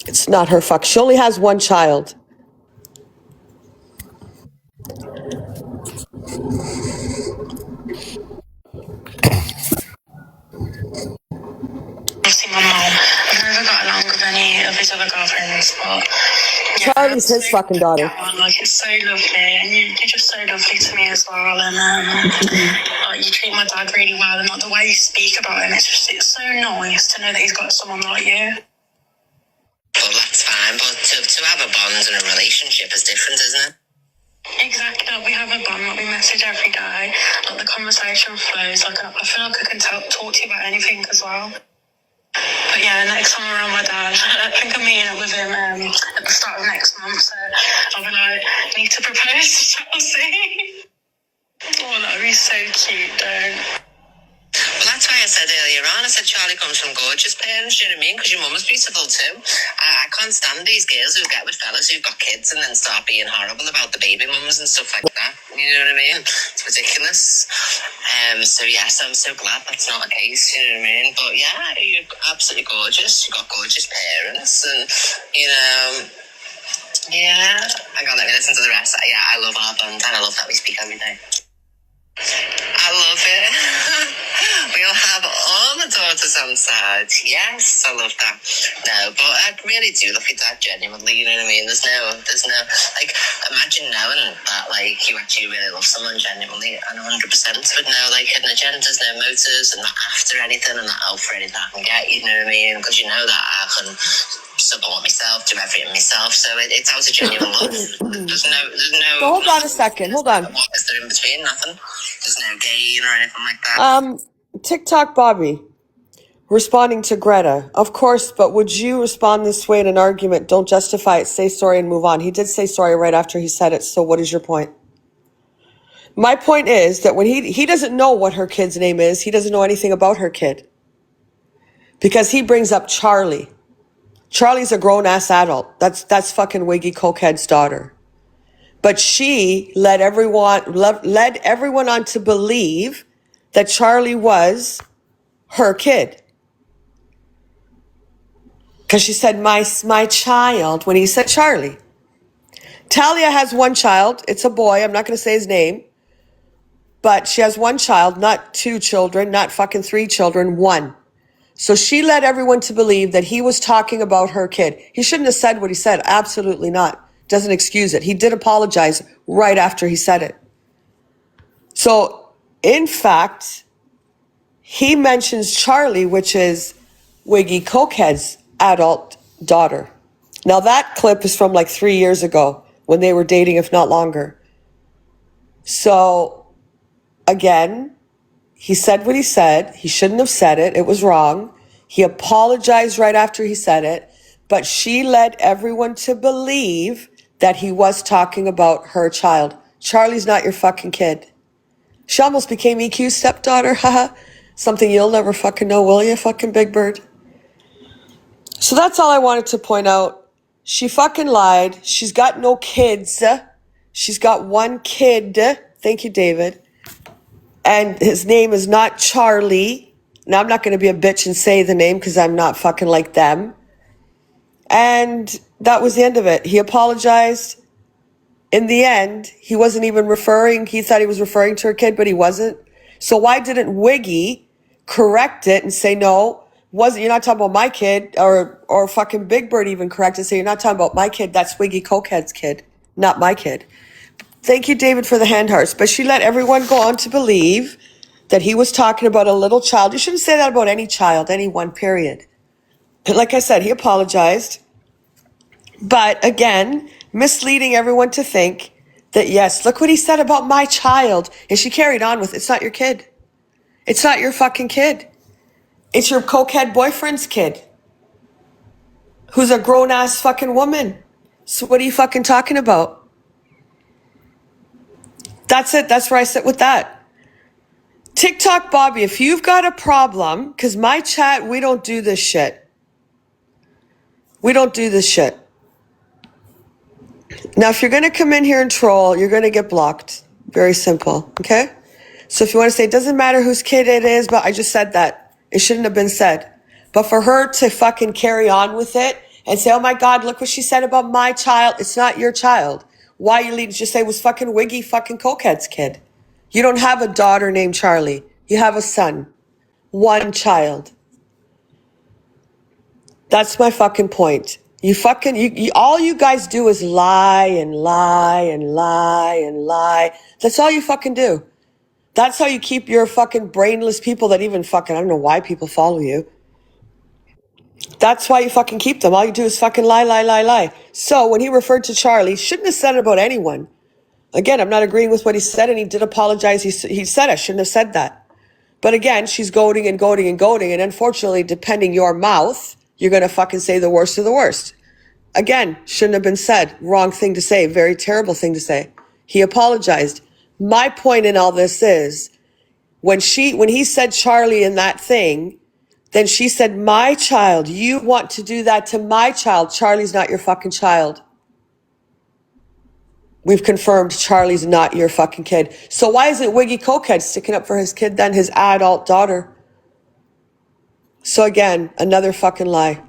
It's not her fuck. She only has one child. See my mom. I've never got along with any of his other girlfriends, but yeah, Charlie's his fucking daughter. like it's so lovely, and you're just so lovely to me as well. And like you treat my dad really well, and like the way you speak about him, it's so nice to know that he's got someone like you. Well, that's fine, but to have a bond and a relationship is different, isn't it? Exactly. Like, we have a bond. Like, we message every day. Like the conversation flows. Like I feel like I can talk to you about anything as well. But yeah, next time around my dad, I think I'm meeting up with him at the start of next month. So I'll be like, need to propose to Chelsea. Oh, that would be so cute, though. Well, that's why I said earlier on, I said Charlie comes from gorgeous parents, you know what I mean? Because your mum is beautiful too. I can't stand these girls who get with fellas who've got kids and then start being horrible about the baby mums and stuff like that. You know what I mean? It's ridiculous. So yes, I'm so glad that's not the case, you know what I mean? But yeah, you're absolutely gorgeous. You've got gorgeous parents and, you know... Yeah, I gotta let me listen to the rest. Yeah, I love our bond and I love that we speak every day. I love it. We'll have all the daughters on side. Yes, I love that. No, but I really do love your dad genuinely, you know what I mean? There's no, like, imagine knowing that, like, you actually really love someone genuinely and 100%, but no, like, hidden agendas, no motives, and not after anything and not out for anything I can get, you know what I mean? Because you know that I can support myself, do everything myself, so it's out of genuine love. There's no. So hold on a second. Hold on. What is there in between? Nothing. There's no gain or anything like that. TikTok Bobby responding to Greta. Of course, but would you respond this way in an argument? Don't justify it. Say sorry and move on. He did say sorry right after he said it. So what is your point? My point is that when he doesn't know what her kid's name is. He doesn't know anything about her kid. Because he brings up Charlie. Charlie's a grown-ass adult. That's fucking Wiggy Cokehead's daughter. But she led everyone on to believe that Charlie was her kid. Because she said, my child, when he said Charlie. Talia has one child. It's a boy. I'm not going to say his name. But she has one child, not two children, not fucking three children, one. So she led everyone to believe that he was talking about her kid. He shouldn't have said what he said. Absolutely not. Doesn't excuse it. He did apologize right after he said it. So, in fact, he mentions Charlie, which is Wiggy Cokehead's adult daughter. Now, that clip is from like 3 years ago when they were dating, if not longer. So, again, he said what he said. He shouldn't have said it. It was wrong. He apologized right after he said it. But she led everyone to believe that he was talking about her child. Charlie's not your fucking kid. She almost became EQ's stepdaughter. Haha. Something you'll never fucking know, will you, fucking Big Bird? So that's all I wanted to point out. She fucking lied. She's got no kids. She's got one kid. Thank you, David. And his name is not Charlie. Now, I'm not going to be a bitch and say the name because I'm not fucking like them. And that was the end of it. He apologized. In the end, he wasn't even referring. He thought he was referring to her kid, but he wasn't. So why didn't Wiggy correct it and say, no, you're not talking about my kid, or fucking Big Bird even correct it and say, you're not talking about my kid. That's Wiggy Cokehead's kid, not my kid. Thank you, David, for the hand hearts. But she let everyone go on to believe that he was talking about a little child. You shouldn't say that about any child, anyone, period. Like I said, he apologized. But again, misleading everyone to think that, yes, look what he said about my child. And she carried on with, it's not your kid. It's not your fucking kid. It's your cokehead boyfriend's kid. Who's a grown-ass fucking woman. So what are you fucking talking about? That's it. That's where I sit with that. TikTok Bobby, if you've got a problem, because my chat, we don't do this shit. We don't do this shit. Now, if you're going to come in here and troll, you're going to get blocked. Very simple, okay? So if you want to say, it doesn't matter whose kid it is, but I just said that. It shouldn't have been said. But for her to fucking carry on with it and say, oh my God, look what she said about my child. It's not your child. Why you lead to just say it was fucking Wiggy fucking Cokehead's kid. You don't have a daughter named Charlie. You have a son. One child. That's my fucking point. You fucking, all you guys do is lie and lie and lie and lie. That's all you fucking do. That's how you keep your fucking brainless people that even fucking, I don't know why people follow you. That's why you fucking keep them. All you do is fucking lie, lie, lie, lie. So when he referred to Charlie, shouldn't have said it about anyone. Again, I'm not agreeing with what he said, and he did apologize. He said I shouldn't have said that. But again, she's goading and goading and goading, and unfortunately, depending your mouth, you're going to fucking say the worst of the worst. Again, shouldn't have been said. Wrong thing to say. Very terrible thing to say. He apologized. My point in all this is, when he said Charlie in that thing, then she said, my child, you want to do that to my child. Charlie's not your fucking child. We've confirmed Charlie's not your fucking kid. So why isn't Wiggy Cokehead sticking up for his kid then, his adult daughter? So again, another fucking lie.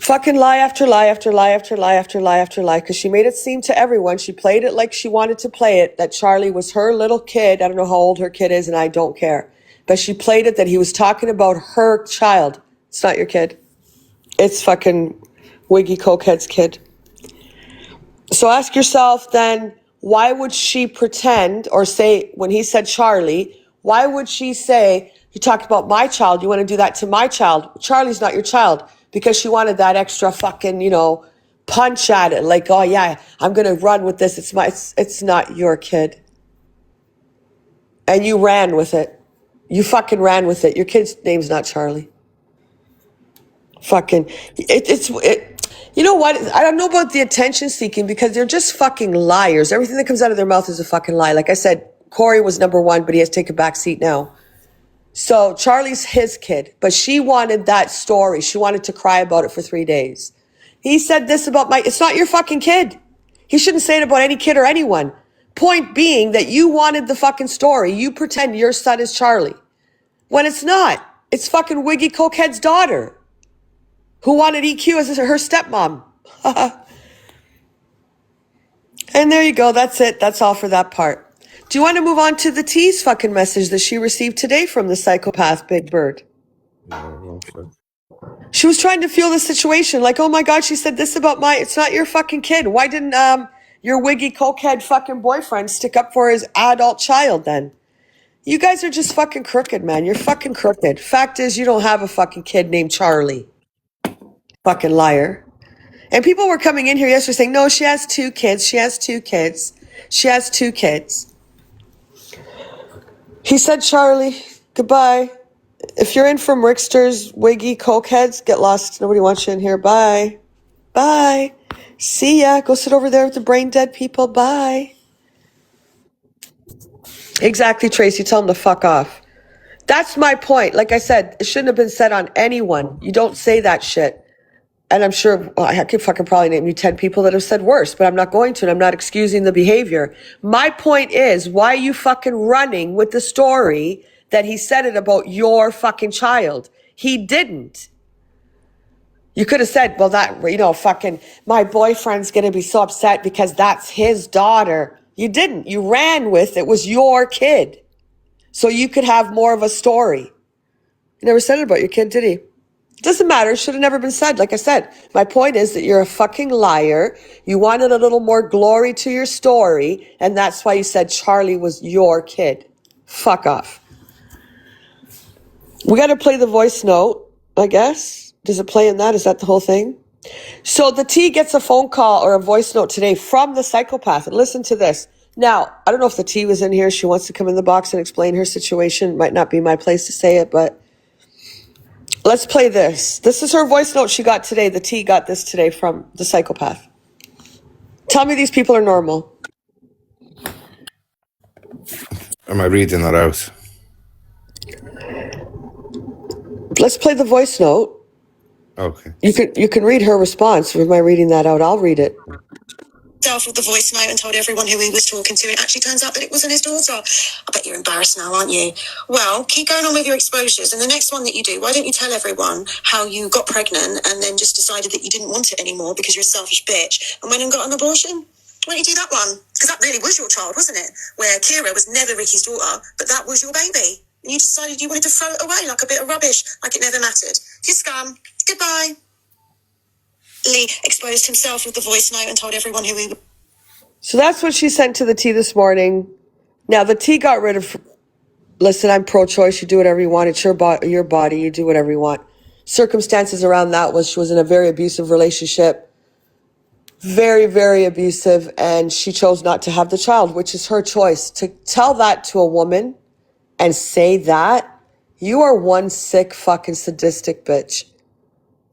Fucking lie after lie after lie after lie after lie after lie, because she made it seem to everyone, she played it like she wanted to play it, that Charlie was her little kid. I don't know how old her kid is, and I don't care. But she played it that he was talking about her child. It's not your kid. It's fucking Wiggy Cokehead's kid. So ask yourself then, why would she pretend or say, when he said Charlie, why would she say, you talked about my child, you want to do that to my child? Charlie's not your child. Because she wanted that extra fucking, punch at it. Like, oh yeah, I'm going to run with this. It's not your kid. And you ran with it. You fucking ran with it. Your kid's name's not Charlie. Fucking, you know what? I don't know about the attention seeking, because they're just fucking liars. Everything that comes out of their mouth is a fucking lie. Like I said, Corey was number one, but he has to take a back seat now. So Charlie's his kid, but she wanted that story. She wanted to cry about it for 3 days. He said this about it's not your fucking kid. He shouldn't say it about any kid or anyone. Point being that you wanted the fucking story. You pretend your son is Charlie when it's not. It's fucking Wiggy Cokehead's daughter who wanted EQ as her stepmom. And there you go. That's it. That's all for that part. Do you want to move on to the T's fucking message that she received today from the psychopath Big Bird? She was trying to feel the situation. Like, oh my God, she said this about it's not your fucking kid. Why didn't your Wiggy Cokehead fucking boyfriend stick up for his adult child then? You guys are just fucking crooked, man. You're fucking crooked. Fact is, you don't have a fucking kid named Charlie. Fucking liar. And people were coming in here yesterday saying, no, she has 2 kids. She has 2 kids. She has 2 kids. He said, Charlie, goodbye. If you're in from Rickster's, Wiggy, Cokeheads, get lost. Nobody wants you in here. Bye. Bye. See ya. Go sit over there with the brain dead people. Bye. Exactly, Tracy. Tell them to fuck off. That's my point. Like I said, it shouldn't have been said on anyone. You don't say that shit. And I'm sure, I could fucking probably name you 10 people that have said worse, but I'm not going to, and I'm not excusing the behavior. My point is, why are you fucking running with the story that he said it about your fucking child? He didn't. You could have said, well, fucking, my boyfriend's going to be so upset because that's his daughter. You didn't. You ran with it was your kid. So you could have more of a story. He never said it about your kid, did he? Doesn't matter. It should have never been said. Like I said, my point is that you're a fucking liar. You wanted a little more glory to your story, and that's why you said Charlie was your kid. Fuck off. We got to play the voice note, I guess. Does it play in that? Is that the whole thing? So the T gets a phone call or a voice note today from the psychopath. And listen to this. Now, I don't know if the T was in here. She wants to come in the box and explain her situation. Might not be my place to say it, but let's play this. This is her voice note she got today. The T got this today from the psychopath. Tell me these people are normal. Am I reading that out? Let's play the voice note. Okay. You can read her response. Am I reading that out? I'll read it. himself with the voice note and told everyone who he was talking to. It actually turns out that it wasn't his daughter. I bet you're embarrassed now, aren't you? Well, keep going on with your exposures. And the next one that you do, why don't you tell everyone how you got pregnant and then just decided that you didn't want it anymore because you're a selfish bitch and went and got an abortion? Why don't you do that one? Because that really was your child, wasn't it? Where Kira was never Ricky's daughter, but that was your baby. And you decided you wanted to throw it away like a bit of rubbish, like it never mattered. You scum. Goodbye. Lee exposed himself with the voice note and told everyone who he was. So that's what she sent to the T this morning. Now, the T got rid of, listen, I'm pro-choice. You do whatever you want. It's your body. You do whatever you want. Circumstances around that was she was in a very abusive relationship. Very, very abusive. And she chose not to have the child, which is her choice. To tell that to a woman and say that, you are one sick fucking sadistic bitch.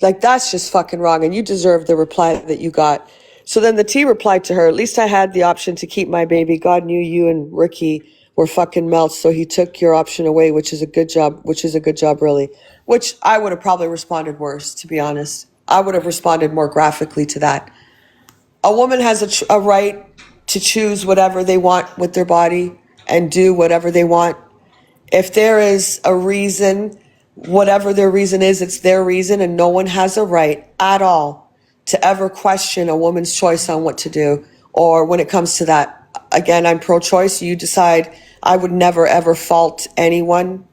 Like, that's just fucking wrong. And you deserve the reply that you got. So then the T replied to her, at least I had the option to keep my baby. God knew you and Ricky were fucking melts, so he took your option away, which is a good job, really. Which I would have probably responded worse, to be honest. I would have responded more graphically to that. A woman has a right to choose whatever they want with their body and do whatever they want. If there is a reason, whatever their reason is, it's their reason, and no one has a right at all to ever question a woman's choice on what to do. Or when it comes to that, again, I'm pro-choice. You decide. I would never, ever fault anyone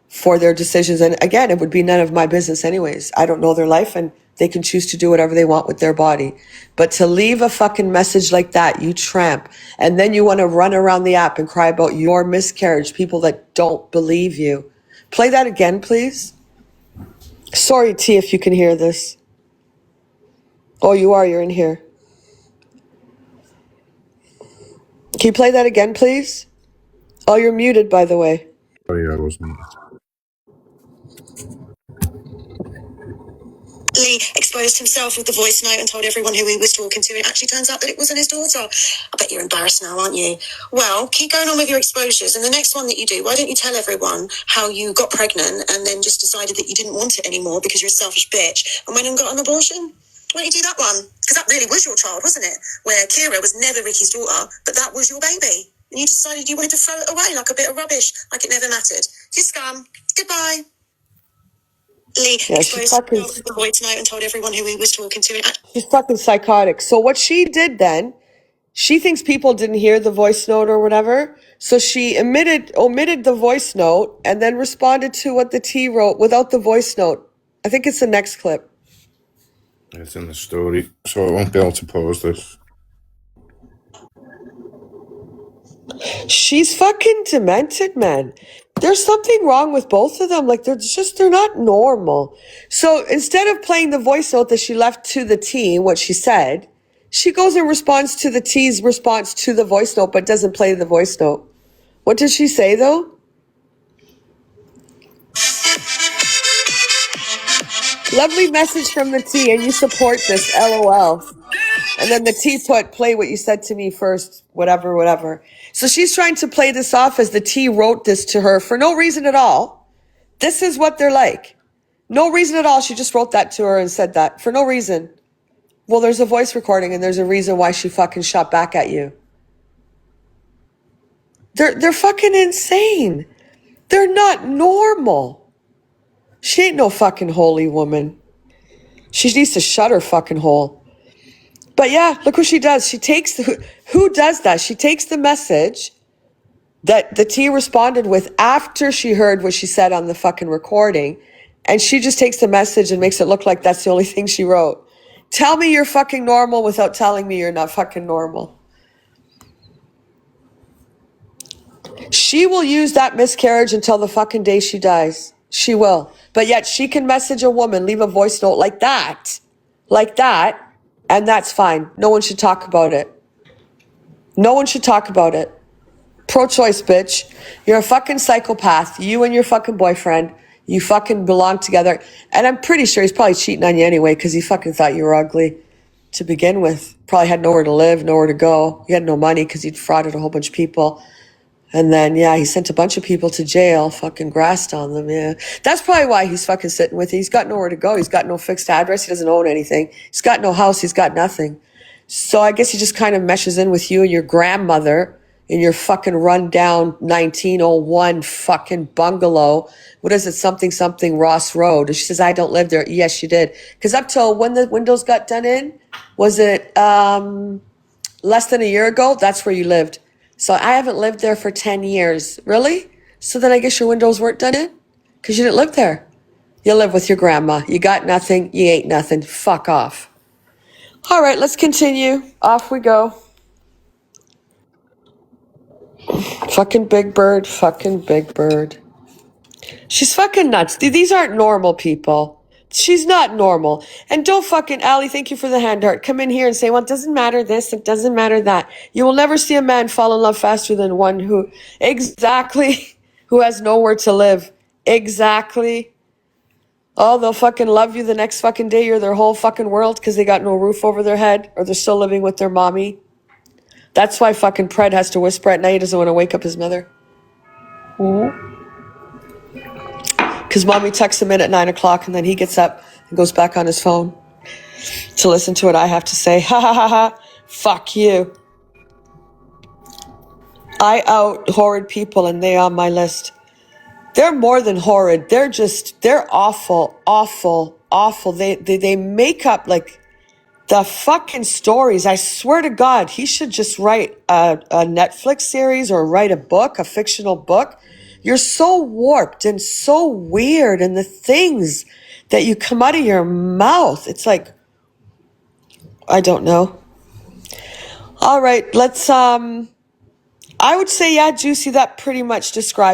for their decisions. And again, it would be none of my business anyways. I don't know their life, and they can choose to do whatever they want with their body. But to leave a fucking message like that, you tramp, and then you want to run around the app and cry about your miscarriage, people that don't believe you. Play that again, please. Sorry, T, if you can hear this. Oh, you are. You're in here. Can you play that again, please? Oh, you're muted, by the way. Sorry, I wasn't. Lee exposed himself with the voice note and told everyone who he was talking to. It actually turns out that it wasn't his daughter. I bet you're embarrassed now, aren't you? Well, keep going on with your exposures. And the next one that you do, why don't you tell everyone how you got pregnant and then just decided that you didn't want it anymore because you're a selfish bitch and went and got an abortion? Why don't you do that one? Because that really was your child, wasn't it? Where Kira was never Ricky's daughter, but that was your baby. And you decided you wanted to throw it away like a bit of rubbish, like it never mattered. You scum. Goodbye. Lee exposed the voice note and told everyone who he was talking to. She's fucking psychotic. So what she did then, she thinks people didn't hear the voice note or whatever. So she omitted the voice note and then responded to what the T wrote without the voice note. I think it's the next clip. It's in the story, so I won't be able to pause this. She's fucking demented, man. There's something wrong with both of them. Like, they're not normal. So instead of playing the voice note that she left to the T, what she said, she goes and responds to the T's response to the voice note, but doesn't play the voice note. What did she say, though? Lovely message from the T, and you support this, LOL. And then the T put, play what you said to me first, whatever, whatever. So she's trying to play this off as the T wrote this to her for no reason at all. This is what they're like. No reason at all. She just wrote that to her and said that for no reason. Well, there's a voice recording and there's a reason why she fucking shot back at you. They're fucking insane. They're not normal. She ain't no fucking holy woman. She needs to shut her fucking hole. But yeah, look what she does. She takes, who does that? She takes the message that the T responded with after she heard what she said on the fucking recording, and she just takes the message and makes it look like that's the only thing she wrote. Tell me you're fucking normal without telling me you're not fucking normal. She will use that miscarriage until the fucking day she dies. She will. But yet she can message a woman, leave a voice note like that, and that's fine. No one should talk about it. No one should talk about it. Pro-choice, bitch. You're a fucking psychopath. You and your fucking boyfriend. You fucking belong together. And I'm pretty sure he's probably cheating on you anyway because he fucking thought you were ugly to begin with. Probably had nowhere to live, nowhere to go. He had no money because he'd frauded a whole bunch of people. And then, yeah, he sent a bunch of people to jail, fucking grassed on them, yeah. That's probably why he's fucking sitting with you. He's got nowhere to go. He's got no fixed address. He doesn't own anything. He's got no house. He's got nothing. So I guess he just kind of meshes in with you and your grandmother in your fucking rundown 1901 fucking bungalow. What is it? Something Ross Road. And she says, I don't live there. Yes, you did. Because up till when the windows got done in, was it less than a year ago? That's where you lived. So I haven't lived there for 10 years. Really? So then I guess your windows weren't done in? Because you didn't live there. You live with your grandma. You got nothing. You ain't nothing. Fuck off. All right, let's continue. Off we go. Fucking Big Bird. Fucking Big Bird. She's fucking nuts. These aren't normal people. She's not normal. And don't fucking, Allie, thank you for the hand heart. Come in here and say, well, it doesn't matter this, it doesn't matter that. You will never see a man fall in love faster than one who has nowhere to live. Exactly. Oh, they'll fucking love you the next fucking day. You're their whole fucking world because they got no roof over their head or they're still living with their mommy. That's why fucking Pred has to whisper at night. He doesn't want to wake up his mother. Because mommy texts him in at 9 o'clock and then he gets up and goes back on his phone to listen to what I have to say. Ha ha ha ha. Fuck you. I out horrid people and they on my list. They're more than horrid. They're awful, awful, awful. They make up like the fucking stories. I swear to God, he should just write a Netflix series or write a book, a fictional book. You're so warped and so weird, and the things that you come out of your mouth, it's like, I don't know. All right, let's, I would say, yeah, Juicy, that pretty much describes